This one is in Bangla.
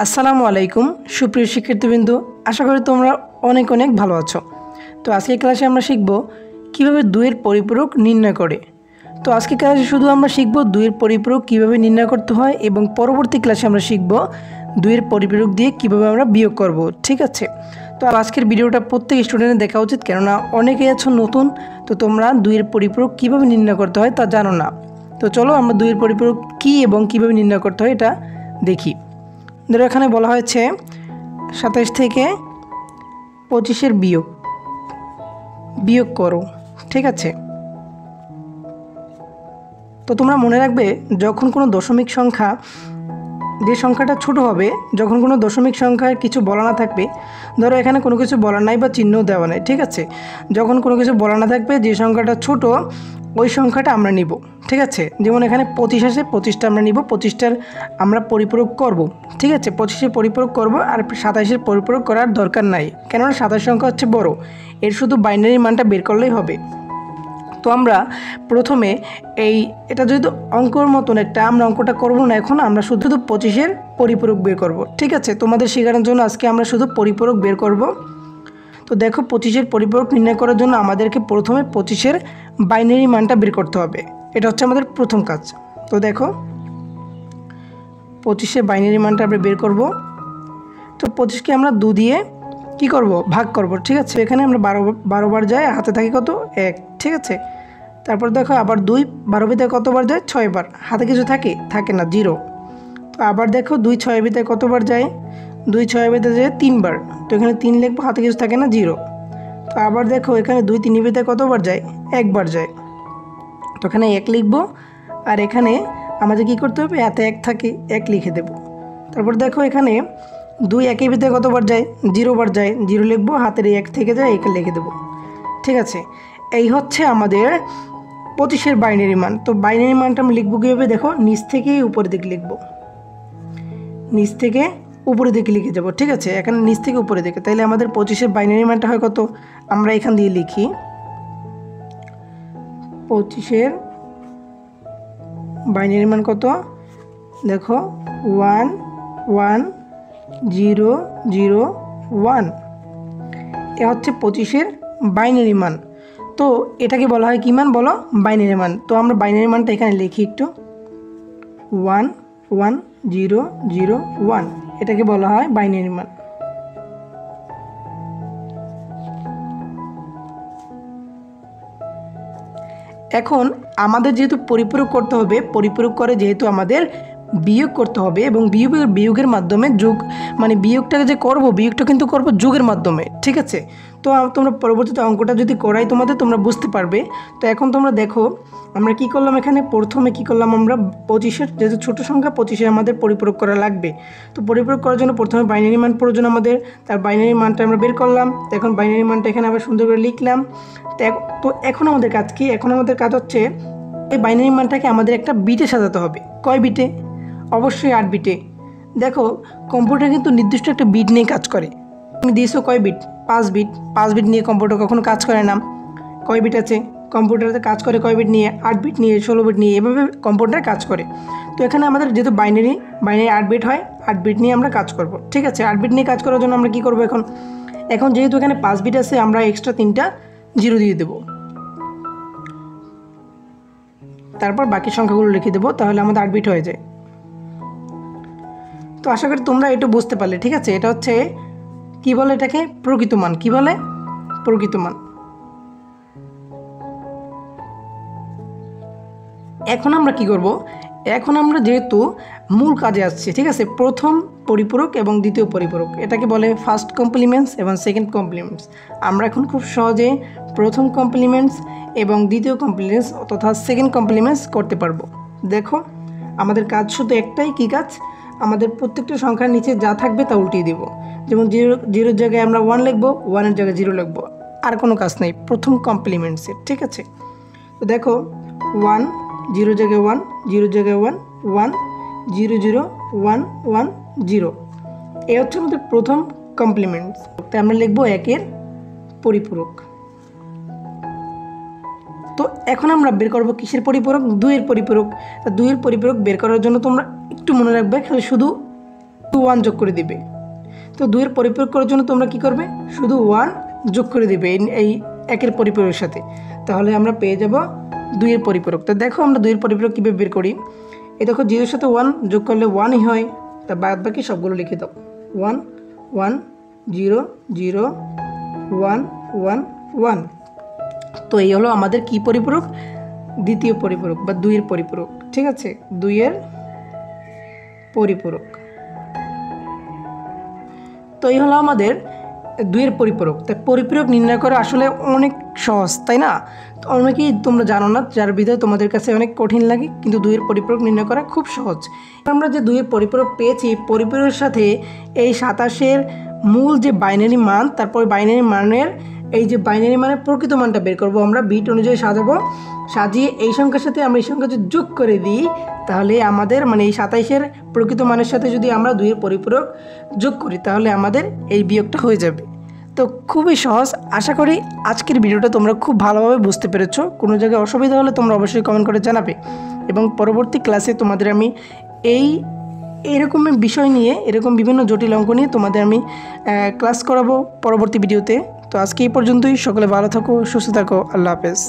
আসসালামু আলাইকুম সুপ্রিয় শিক্ষার্থীবৃন্দ, আশা করি তোমরা অনেক অনেক ভালো আছো। তো আজকের ক্লাসে আমরা শিখব কিভাবে দুইয়ের পরিপূরক নির্ণয় করে। তো আজকের ক্লাসে শুধু আমরা শিখব দুইয়ের পরিপূরক কিভাবে নির্ণয় করতে হয় এবং পরবর্তী ক্লাসে আমরা শিখব দুইয়ের পরিপূরক দিয়ে কিভাবে আমরা বিয়োগ করব। ঠিক আছে, তো আজকের ভিডিওটা প্রত্যেক স্টুডেন্টের দেখা উচিত, কেননা অনেকেই আছো নতুন, তো তোমরা দুইয়ের পরিপূরক কিভাবে নির্ণয় করতে হয় তা জানো না। তো চলো আমরা দুইয়ের পরিপূরক কী এবং কিভাবে নির্ণয় করতে হয় এটা দেখি। ধরো এখানে বলা হয়েছে 27 থেকে 25-এর বিয়োগ করো। ঠিক আছে, তো তোমরা মনে রাখবে যখন কোনো দশমিক সংখ্যা, যে সংখ্যাটা ছোট হবে, যখন কোনো দশমিক সংখ্যায় কিছু বলা না থাকবে, ধরো এখানে কোনো কিছু বলা নাই বা চিহ্নও দেওয়া নাই, ঠিক আছে, যখন কোনো কিছু বলা না থাকবে যে সংখ্যাটা ছোট ওই সংখ্যাটা আমরা নিব। ঠিক আছে, যেমন এখানে 25 আসে, 25টা আমরা নিব, 25টার আমরা পরিপূরক করব। ঠিক আছে, 25-এর পরিপূরক করব, আর 27-এর পরিপূরক করার দরকার নাই, কেননা 27 সংখ্যা হচ্ছে বড়, এর শুধু বাইনারি মানটা বের করলেই হবে। তো আমরা প্রথমে এটা যেহেতু অঙ্কর মতন একটা, আমরা অঙ্কটা করব না এখন, আমরা শুধু 25-এর পরিপূরক বের করব। ঠিক আছে, তোমাদের শেখানোর জন্য আজকে আমরা শুধু পরিপূরক বের করব। তো দেখো 25-এর পরিপূরক নির্ণয় করার জন্য আমাদেরকে প্রথমে 25-এর বাইনারি মানটা বের করতে হবে, এটা হচ্ছে আমাদের প্রথম কাজ। তো দেখো 25-এর বাইনারি মানটা আমরা বের করব। তো 25কে আমরা 2 দিয়ে কী করব, ভাগ করব। ঠিক আছে, এখানে আমরা 12 বার যায়, হাতে থাকে কত 1। ঠিক আছে, তারপর দেখো আবার 2 12 ভিতরে কতবার যায় 6 বার, হাতে কিছু থাকে না, 0। তো আবার দেখো 2 6 ভিতরে কতবার যায়, 2 6 ভিতরে যায় 3 বার, তো এখানে 3 লিখবো, হাতে কিছু থাকে না, 0। তো আবার দেখো এখানে 2 3 ভিতরে কতবার যায়, 1 বার যায়, তো এখানে 1 লিখবো। আর এখানে আমাদের কী করতে হবে, হাতে 1 থাকে, 1 লিখে দেব। তারপর দেখো এখানে 2 1-এর ভিতরে কতবার যায়, 0 বার যায়, 0 লিখবো, হাতের 1 থেকে যায়, 1 লিখে দেবো। ঠিক আছে, এই হচ্ছে আমাদের 25-এর বাইনারি মান। তো বাইনারি মানটা আমি লিখবো কীভাবে, দেখো নিচ থেকে উপরের দিকে লিখবো, নিচ থেকে উপরের দিকে লিখে যাব। ঠিক আছে, এখানে নিচ থেকে উপরের দিকে, তাইলে আমাদের 25-এর বাইনারি মানটা হয় কত, আমরা এখান দিয়ে লিখি 25-এর বাইনারি মান কত, দেখো 1 1 0 0 1, এ হচ্ছে 25-এর বাইনারি মান। তো এটাকে বলা হয় কী মান বলো, বাইনারি মান। তো আমরা বাইনারি মানটা এখানে লিখি একটু, 1 1 0 0 1, এটাকে বলা হয় বাইনারি মান। এখন আমাদের যেহেতু পরিপূরক করতে হবে, পরিপূরক করে যেহেতু আমাদের বিয়োগ করতে হবে, এবং বিয়োগের মাধ্যমে যোগ, মানে বিয়োগটাকে যে করব, বিয়োগটা কিন্তু করব যোগের মাধ্যমে। ঠিক আছে, তো তোমরা পরবর্তীতে অঙ্কটা যদি করাই তোমাদের, তোমরা বুঝতে পারবে। তো এখন তোমরা দেখো আমরা কি করলাম, এখানে প্রথমে কি করলাম, আমরা 25-এর যেহেতু ছোটো সংখ্যা, 25-এর আমাদের পরিপূরক করা লাগবে। তো পরিপূরক করার জন্য প্রথমে বাইনারি মান প্রয়োজন আমাদের, তার বাইনারি মানটা আমরা বের করলাম। তো এখন বাইনারি মানটা এখানে আবার সুন্দর করে লিখলাম। তো এখন আমাদের কাজ কি, এখন আমাদের কাজ হচ্ছে এই বাইনারি মানটাকে আমাদের একটা বিটে সাজাতে হবে। কয় বিটে, অবশ্যই 8 বিটে। দেখো কম্পিউটার কিন্তু নির্দিষ্ট একটা বিট নিয়ে কাজ করে, তুমি দিয়েছো কয় বিট, 5 বিট। 5 বিট নিয়ে কম্পিউটার কখনো কাজ করে না। কয় বিট আছে কম্পিউটারে, কাজ করে কয় বিট নিয়ে, 8 বিট নিয়ে, 16 বিট নিয়ে, এভাবে কম্পিউটার কাজ করে। তো এখানে আমাদের যেহেতু বাইনারি 8 বিট হয়, 8 বিট নিয়ে আমরা কাজ করব। ঠিক আছে, 8 বিট নিয়ে কাজ করার জন্য আমরা কী করবো, এখন যেহেতু এখানে 5 বিট আছে, আমরা এক্সট্রা 3টা 0 দিয়ে দেবো, তারপর বাকি সংখ্যাগুলো লিখে দেবো, তাহলে আমাদের 8 বিট হয়ে যায়। তো আশা করি তোমরা একটু বুঝতে পারলে। ঠিক আছে, এটা হচ্ছে কি বলে, এটাকে প্রকৃত মান। কি বলে, প্রকৃত মান। এখন আমরা কি করব, এখন আমরা যেহেতু মূল কাজে আসছি, ঠিক আছে, প্রথম পরিপূরক এবং দ্বিতীয় পরিপূরক, এটাকে বলে ফার্স্ট কমপ্লিমেন্টস এবং সেকেন্ড কমপ্লিমেন্টস। আমরা এখন খুব সহজে প্রথম কমপ্লিমেন্টস এবং দ্বিতীয় কমপ্লিমেন্টস তথা সেকেন্ড কমপ্লিমেন্টস করতে পারবো। দেখো আমাদের কাজ শুধু একটাই, কী কাজ, আমাদের প্রত্যেকটা সংখ্যার নিচে যা থাকবে তা উল্টিয়ে দেব। যেমন 0 জায়গায় আমরা 1 লিখবো, 1-এর জায়গায় 0 লিখবো, আর কোনো কাজ নেই প্রথম কমপ্লিমেন্টসের। ঠিক আছে, তো দেখো 1 0 জায়গায় 1, 0 জায়গায় 1 1 0 0 1 1 0, এ হচ্ছে আমাদের প্রথম কমপ্লিমেন্টস। তাই আমরা লিখবো 1-এর পরিপূরক। তো এখন আমরা বের করব কিসের পরিপূরক, 2-এর পরিপূরক। তা 2-এর পরিপূরক বের করার জন্য তোমরা একটু মনে রাখবে, শুধু 1 যোগ করে দিবে। তো 2-এর পরিপূরক করার জন্য তোমরা কি করবে, শুধু 1 যোগ করে দিবে এই 1-এর পরিপূরকের সাথে, তাহলে আমরা পেয়ে যাব 2-এর পরিপূরক। তো দেখো আমরা 2-এর পরিপূরক কীভাবে বের করি। এই দেখো 0-এর সাথে 1 যোগ করলে 1ই হয়, তা বাদ বাকি সবগুলো লিখে দাও। 1 1 0 0 1 1 1। তো এই হলো আমাদের কি পরিপূরক, দ্বিতীয় পরিপূরক বা 2-এর পরিপূরক। ঠিক আছে, 2-এর পরিপূরক। তো এই হলো আমাদের 2-এর পরিপূরক। তাই পরিপূরক নির্ণয় করা আসলে অনেক সহজ, তাই না? তো অনেকেই তোমরা জানো না, যার বিধায় তোমাদের কাছে অনেক কঠিন লাগে, কিন্তু 2-এর পরিপূরক নির্ণয় করা খুব সহজ। আমরা যে 2-এর পরিপূরক পেয়েছি, পরিপূরকের সাথে এই 27-এর মূল যে বাইনারি মান, তারপর বাইনারি মানের এই যে বাইনারি মানের প্রকৃত মানটা বের করব আমরা, বিট অনুযায়ী সাজাবো। সাজিয়ে এই সংখ্যার সাথে আমরা এই সংখ্যা যদি যোগ করে দিই, তাহলে আমাদের মানে এই 27-এর প্রকৃত মানের সাথে যদি আমরা 2-এর পরিপূরক যোগ করি, তাহলে আমাদের এই বিয়োগটা হয়ে যাবে। তো খুবই সহজ। আশা করি আজকের ভিডিওটা তোমরা খুব ভালোভাবে বুঝতে পেরেছো। কোনো জায়গায় অসুবিধা হলে তোমরা অবশ্যই কমেন্ট করে জানাবে, এবং পরবর্তী ক্লাসে তোমাদের আমি এইরকম বিষয় নিয়ে, এরকম বিভিন্ন জটিল অঙ্ক নিয়ে তোমাদের আমি ক্লাস করাবো পরবর্তী ভিডিওতে। তো আজকে এই পর্যন্তই। সকলে ভালো থাকো, সুস্থ থাকো। আল্লাহ হাফেজ।